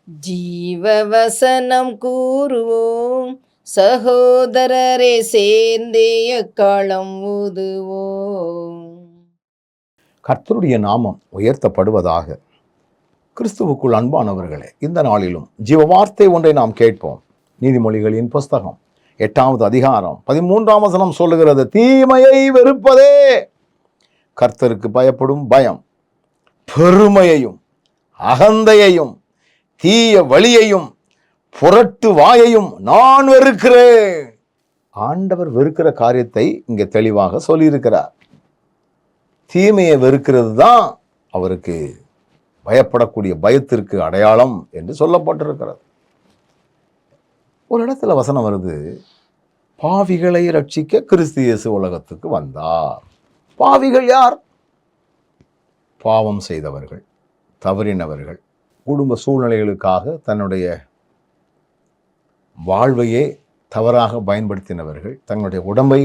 ஜீவவசனம் கூறுவோம், சகோதரரே சேர்ந்தே எக்காலம் ஊதுவோம். கர்த்தருடைய நாமம் உயர்த்தப்படுவதாக. கிறிஸ்துவுக்குள் அன்பானவர்களே, இந்த நாளிலும் ஜீவ வார்த்தை ஒன்றை நாம் கேட்போம். நீதிமொழிகளின் புஸ்தகம் 8வது அதிகாரம் 13ஆம் வசனம் சொல்லுகிறது, தீமையை வெறுப்பதே கர்த்தருக்கு பயப்படும் பயம். பெருமையையும் அகந்தையையும் தீய வழியையும் புரட்டு வாயையும் நான் வெறுக்கிறேன். ஆண்டவர் வெறுக்கிற காரியத்தை இங்கே தெளிவாக சொல்லியிருக்கிறார். தீமையை வெறுக்கிறது தான் அவருக்கு பயப்படக்கூடிய பயத்திற்கு அடையாளம் என்று சொல்லப்பட்டிருக்கிறது. ஒரு இடத்துல வசனம் வருது, பாவிகளை ரட்சிக்க கிறிஸ்து இயேசு உலகத்துக்கு வந்தார். பாவிகள் யார்? பாவம் செய்தவர்கள், தவறினவர்கள், குடும்ப சூழ்நிலைகளுக்காக தன்னுடைய வாழ்வையே தவறாக பயன்படுத்தினவர்கள், தங்களுடைய உடம்பை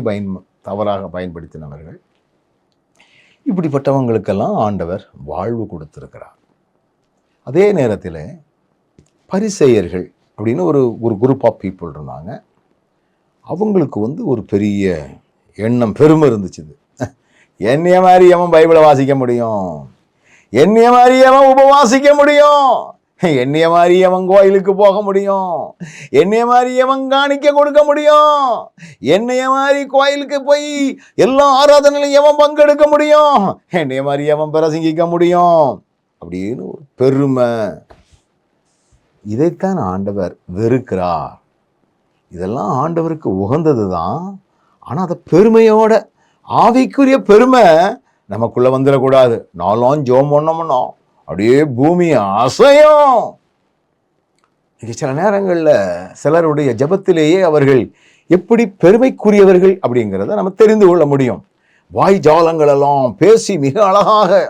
தவறாக பயன்படுத்தினவர்கள். இப்படிப்பட்டவங்களுக்கெல்லாம் ஆண்டவர் வாழ்வு கொடுத்திருக்கிறார். அதே நேரத்தில் பரிசேயர்கள் அப்படின்னு ஒரு குரூப் ஆஃப் பீப்புள் இருந்தாங்க. அவங்களுக்கு ஒரு பெரிய எண்ணம், பெருமை இருந்துச்சு. என்னைய மாதிரி எவன் பைபிளை வாசிக்க முடியும், என்னைய மாதிரி எவன் உபவாசிக்க முடியும், என்னைய மாதிரி எவன் கோயிலுக்கு போக முடியும், என்னைய மாதிரி எவன் காணிக்க கொடுக்க முடியும், என்னைய மாதிரி கோயிலுக்கு போய் எல்லா ஆராதனையிலும் எவன் பங்கெடுக்க முடியும், என்னைய மாதிரி எவன் பிரசங்கிக்க முடியும் அப்படின்னு ஒரு பெருமை. இதைத்தான் ஆண்டவர் வெறுக்கிறார். இதெல்லாம் ஆண்டவருக்கு உகந்தது தான். ஆனால் அதை பெருமையோட, ஆவிக்குரிய பெருமை நமக்குள்ள வந்துடக்கூடாது. நாளும் ஜோம் பண்ணோம்னா அப்படியே பூமி அசையும். சில நேரங்களில் சிலருடைய ஜபத்திலேயே அவர்கள் எப்படி பெருமைக்குரியவர்கள் அப்படிங்கிறத நம்ம தெரிந்து கொள்ள முடியும். வாய் ஜாலங்கள் எல்லாம் பேசி மிக அழகாக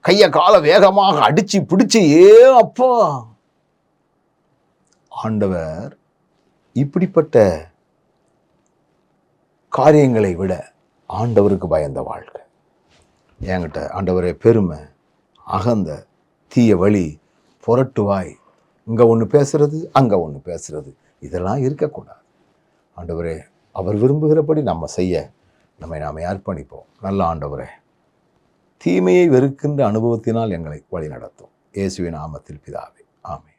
கையை காலை வேகமாக அடிச்சு பிடிச்சி, அப்பா ஆண்டவர் இப்படிப்பட்ட காரியங்களை விட ஆண்டவருக்கு பயந்த வாழ்க்கை. என்கிட்ட ஆண்டவரே பெருமை, அகந்த, தீய வழி, புரட்டுவாய், இங்கே ஒன்று பேசுறது அங்கே ஒன்று பேசுறது, இதெல்லாம் இருக்கக்கூடாது. ஆண்டவரே அவர் விரும்புகிறபடி நம்ம செய்ய நம்மை அர்ப்பணிப்போம். நல்ல ஆண்டவரே, தீமையை வெறுக்கின்ற அனுபவத்தினால் எங்களை வழி நடத்தும். இயேசுவின் நாமத்தில் பிதாவே, ஆமென்.